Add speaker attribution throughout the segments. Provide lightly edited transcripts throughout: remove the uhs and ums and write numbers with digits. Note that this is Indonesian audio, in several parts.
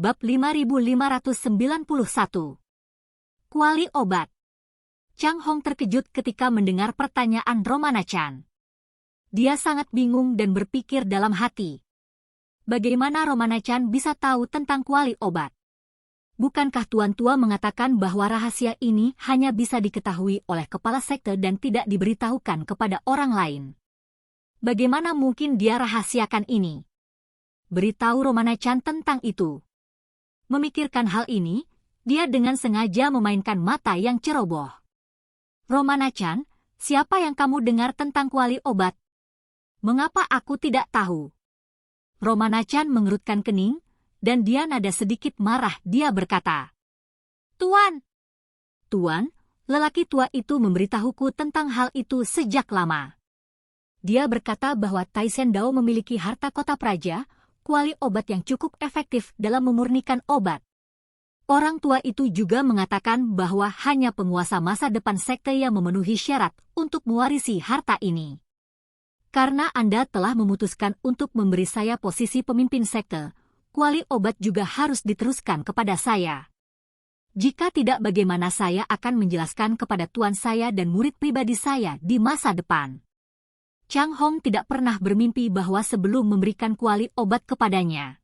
Speaker 1: Bab 5591. Kuali obat. Chang Hong terkejut ketika mendengar pertanyaan Romana Chan. Dia sangat bingung dan berpikir dalam hati. Bagaimana Romana Chan bisa tahu tentang kuali obat? Bukankah Tuan Tua mengatakan bahwa rahasia ini hanya bisa diketahui oleh kepala sekte dan tidak diberitahukan kepada orang lain? Bagaimana mungkin dia rahasiakan ini? Beritahu Romana Chan tentang itu. Memikirkan hal ini, dia dengan sengaja memainkan mata yang ceroboh. Romana Chan, siapa yang kamu dengar tentang kuali obat? Mengapa aku tidak tahu? Romana Chan mengerutkan kening, dan dia nada sedikit marah dia berkata, Tuan! Tuan, lelaki tua itu memberitahuku tentang hal itu sejak lama. Dia berkata bahwa Tai Sen Dao memiliki harta kota praja, kuali obat yang cukup efektif dalam memurnikan obat. Orang tua itu juga mengatakan bahwa hanya penguasa masa depan sekte yang memenuhi syarat untuk mewarisi harta ini. Karena Anda telah memutuskan untuk memberi saya posisi pemimpin sekte, kuali obat juga harus diteruskan kepada saya. Jika tidak, bagaimana saya akan menjelaskan kepada tuan saya dan murid pribadi saya di masa depan? Chang Hong tidak pernah bermimpi bahwa sebelum memberikan kuali obat kepadanya,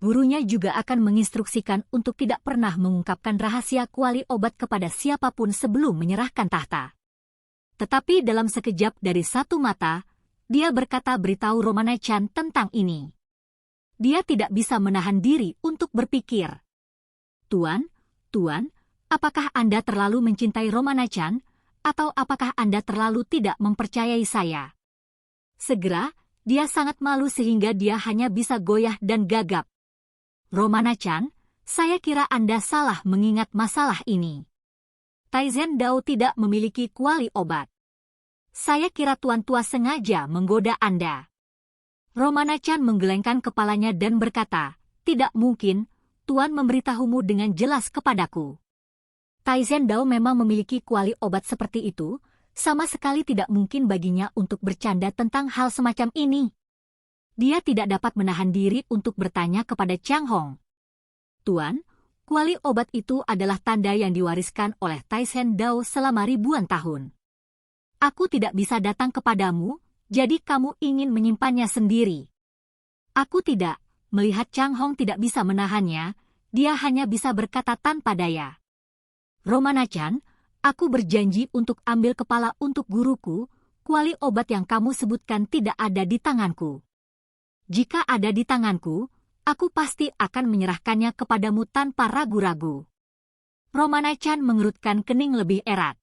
Speaker 1: gurunya juga akan menginstruksikan untuk tidak pernah mengungkapkan rahasia kuali obat kepada siapapun sebelum menyerahkan tahta. Tetapi dalam sekejap dari satu mata, dia berkata beritahu Romana Chan tentang ini. Dia tidak bisa menahan diri untuk berpikir. Tuan, apakah Anda terlalu mencintai Romana Chan? Atau apakah Anda terlalu tidak mempercayai saya? Segera, dia sangat malu sehingga dia hanya bisa goyah dan gagap. Romana Chan, saya kira Anda salah mengingat masalah ini. Tai Sen Dao tidak memiliki kuali obat. Saya kira Tuan Tua sengaja menggoda Anda. Romana Chan menggelengkan kepalanya dan berkata, tidak mungkin, Tuan memberitahumu dengan jelas kepadaku. Tai Sen Dao memang memiliki kuali obat seperti itu, sama sekali tidak mungkin baginya untuk bercanda tentang hal semacam ini. Dia tidak dapat menahan diri untuk bertanya kepada Chang Hong. Tuan, kuali obat itu adalah tanda yang diwariskan oleh Tai Sen Dao selama ribuan tahun. Aku tidak bisa datang kepadamu, jadi kamu ingin menyimpannya sendiri. Aku tidak, melihat Chang Hong tidak bisa menahannya, dia hanya bisa berkata tanpa daya. Romana Chan, aku berjanji untuk ambil kepala untuk guruku, kuali obat yang kamu sebutkan tidak ada di tanganku. Jika ada di tanganku, aku pasti akan menyerahkannya kepadamu tanpa ragu-ragu. Romana Chan mengerutkan kening lebih erat.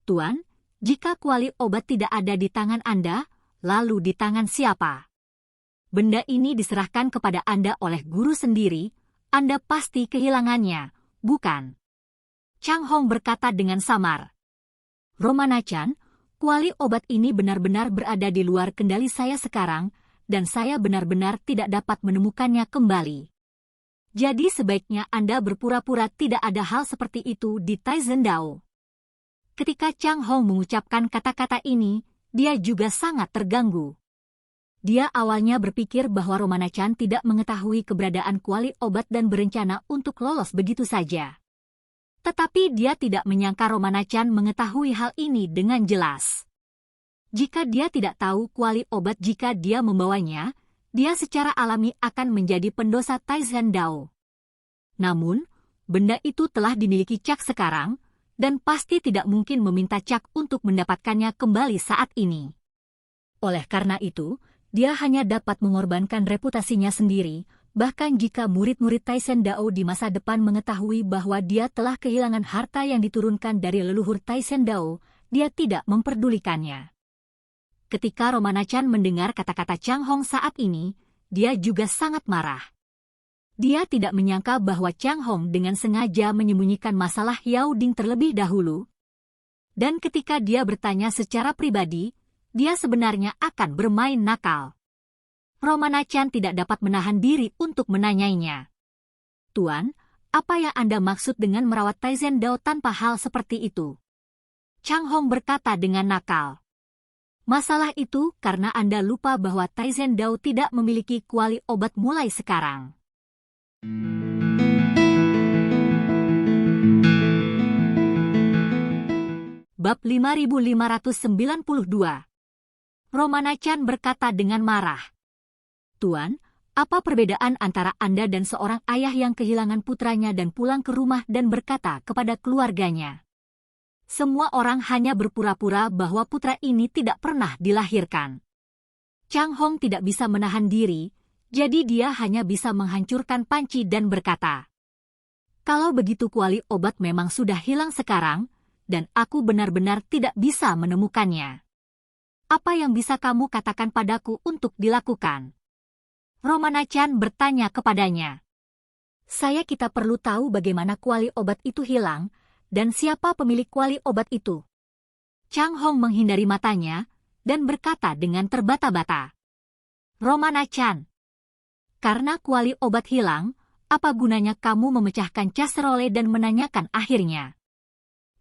Speaker 1: Tuan, jika kuali obat tidak ada di tangan Anda, lalu di tangan siapa? Benda ini diserahkan kepada Anda oleh guru sendiri, Anda pasti kehilangannya, bukan? Chang Hong berkata dengan samar. Romana Chan, kuali obat ini benar-benar berada di luar kendali saya sekarang, dan saya benar-benar tidak dapat menemukannya kembali. Jadi sebaiknya Anda berpura-pura tidak ada hal seperti itu di Tai Sen Dao. Ketika Chang Hong mengucapkan kata-kata ini, dia juga sangat terganggu. Dia awalnya berpikir bahwa Romana Chan tidak mengetahui keberadaan kuali obat dan berencana untuk lolos begitu saja. Tetapi dia tidak menyangka Romana Chan mengetahui hal ini dengan jelas. Jika dia tidak tahu kuali obat jika dia membawanya, dia secara alami akan menjadi pendosa Tai Sen Dao. Namun, benda itu telah dimiliki Cak sekarang, dan pasti tidak mungkin meminta Cak untuk mendapatkannya kembali saat ini. Oleh karena itu, dia hanya dapat mengorbankan reputasinya sendiri, bahkan jika murid-murid Tai Sen Dao di masa depan mengetahui bahwa dia telah kehilangan harta yang diturunkan dari leluhur Tai Sen Dao, dia tidak memperdulikannya. Ketika Romana Chan mendengar kata-kata Chang Hong saat ini, dia juga sangat marah. Dia tidak menyangka bahwa Chang Hong dengan sengaja menyembunyikan masalah Yao Ding terlebih dahulu. Dan ketika dia bertanya secara pribadi, dia sebenarnya akan bermain nakal. Romana Chan tidak dapat menahan diri untuk menanyainya. Tuan, apa yang Anda maksud dengan merawat Tai Sen Dao tanpa hal seperti itu? Chang Hong berkata dengan nakal. Masalah itu karena Anda lupa bahwa Tai Sen Dao tidak memiliki kuali obat mulai sekarang. Bab 5592. Romana Chan berkata dengan marah, "Tuan, apa perbedaan antara Anda dan seorang ayah yang kehilangan putranya dan pulang ke rumah dan berkata kepada keluarganya, semua orang hanya berpura-pura bahwa putra ini tidak pernah dilahirkan." Chang Hong tidak bisa menahan diri, jadi dia hanya bisa menghancurkan panci dan berkata, "Kalau begitu kuali obat memang sudah hilang sekarang, dan aku benar-benar tidak bisa menemukannya. Apa yang bisa kamu katakan padaku untuk dilakukan?" Romana Chan bertanya kepadanya. Kita perlu tahu bagaimana kuali obat itu hilang, dan siapa pemilik kuali obat itu." Chang Hong menghindari matanya, dan berkata dengan terbata-bata, "Romana Chan, karena kuali obat hilang, apa gunanya kamu memecahkan casserole dan menanyakan akhirnya?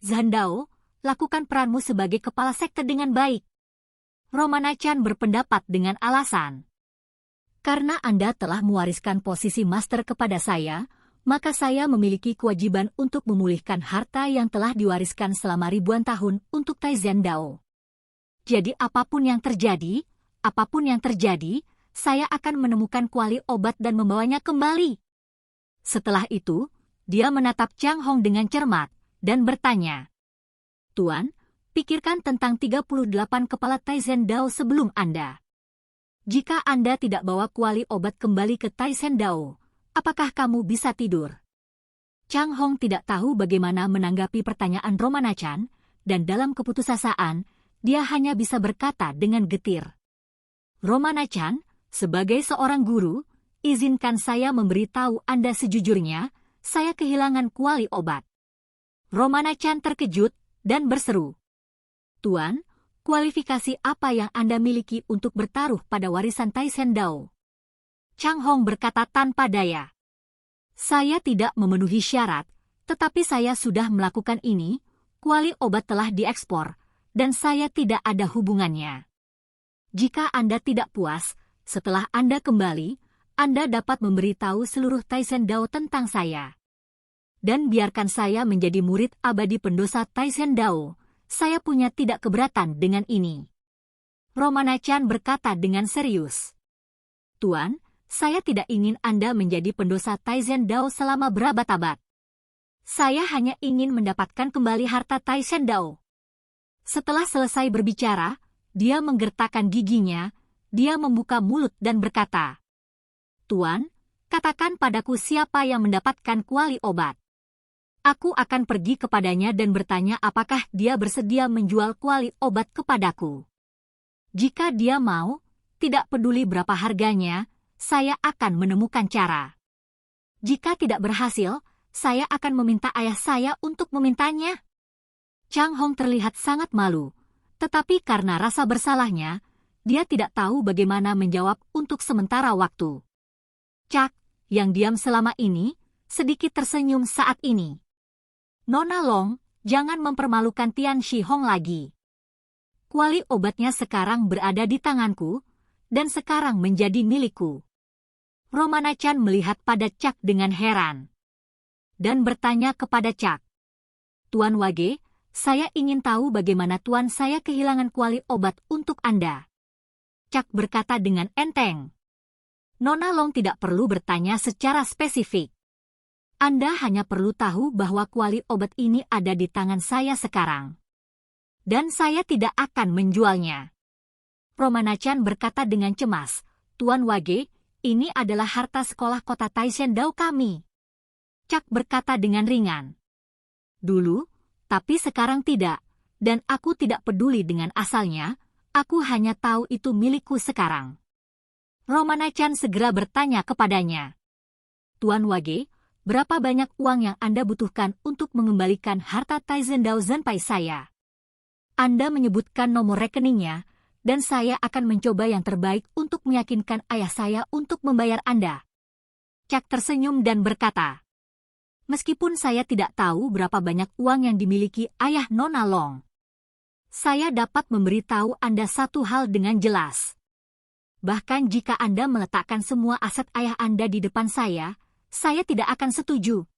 Speaker 1: Zhandao, lakukan peranmu sebagai kepala sekte dengan baik." Romana Chan berpendapat dengan alasan, "Karena Anda telah mewariskan posisi master kepada saya, maka saya memiliki kewajiban untuk memulihkan harta yang telah diwariskan selama ribuan tahun untuk Tai Zhandao. Jadi apapun yang terjadi, saya akan menemukan kuali obat dan membawanya kembali." Setelah itu, dia menatap Chang Hong dengan cermat dan bertanya, "Tuan, pikirkan tentang 38 kepala Tai Zhandao sebelum Anda. Jika Anda tidak bawa kuali obat kembali ke Tai Zhandao, apakah kamu bisa tidur?" Chang Hong tidak tahu bagaimana menanggapi pertanyaan Romana Chan, dan dalam keputusasaan, dia hanya bisa berkata dengan getir, "Romana Chan, sebagai seorang guru, izinkan saya memberitahu Anda sejujurnya, saya kehilangan kuali obat." Romana Chan terkejut dan berseru, "Tuan, kualifikasi apa yang Anda miliki untuk bertaruh pada warisan Tai Zhandao?" Chang Hong berkata tanpa daya, "Saya tidak memenuhi syarat, tetapi saya sudah melakukan ini, kuali obat telah diekspor, dan saya tidak ada hubungannya. Jika Anda tidak puas, setelah Anda kembali, Anda dapat memberitahu seluruh Tai Zhandao tentang saya. Dan biarkan saya menjadi murid abadi pendosa Tai Zhandao, saya punya tidak keberatan dengan ini." Romana Chan berkata dengan serius, "Tuan, saya tidak ingin Anda menjadi pendosa Tai Zhandao selama berabad-abad. Saya hanya ingin mendapatkan kembali harta Tai Zhandao." Setelah selesai berbicara, dia menggertakkan giginya, dia membuka mulut dan berkata, "Tuan, katakan padaku siapa yang mendapatkan kuali obat. Aku akan pergi kepadanya dan bertanya apakah dia bersedia menjual kuali obat kepadaku. Jika dia mau, tidak peduli berapa harganya, saya akan menemukan cara. Jika tidak berhasil, saya akan meminta ayah saya untuk memintanya." Chang Hong terlihat sangat malu, tetapi karena rasa bersalahnya, dia tidak tahu bagaimana menjawab untuk sementara waktu. Cak, yang diam selama ini, sedikit tersenyum saat ini. "Nona Long, jangan mempermalukan Tian Shi Hong lagi. Kuali obatnya sekarang berada di tanganku, dan sekarang menjadi milikku." Romana Chan melihat pada Cak dengan heran, dan bertanya kepada Cak, "Tuan Wage, saya ingin tahu bagaimana tuan saya kehilangan kuali obat untuk Anda." Cak berkata dengan enteng, "Nona Long tidak perlu bertanya secara spesifik. Anda hanya perlu tahu bahwa kuali obat ini ada di tangan saya sekarang. Dan saya tidak akan menjualnya." Romana Chan berkata dengan cemas, "Tuan Wage, ini adalah harta sekolah kota Tai Zhandao kami." Cak berkata dengan ringan, "Dulu, tapi sekarang tidak, dan aku tidak peduli dengan asalnya, aku hanya tahu itu milikku sekarang." Romana Chan segera bertanya kepadanya, "Tuan Wage, berapa banyak uang yang Anda butuhkan untuk mengembalikan harta Tai Zhandao Zanpai saya? Anda menyebutkan nomor rekeningnya, dan saya akan mencoba yang terbaik untuk meyakinkan ayah saya untuk membayar Anda." Cak tersenyum dan berkata, "Meskipun saya tidak tahu berapa banyak uang yang dimiliki ayah Nona Long, saya dapat memberitahu Anda satu hal dengan jelas. Bahkan jika Anda meletakkan semua aset ayah Anda di depan saya Saya tidak akan setuju.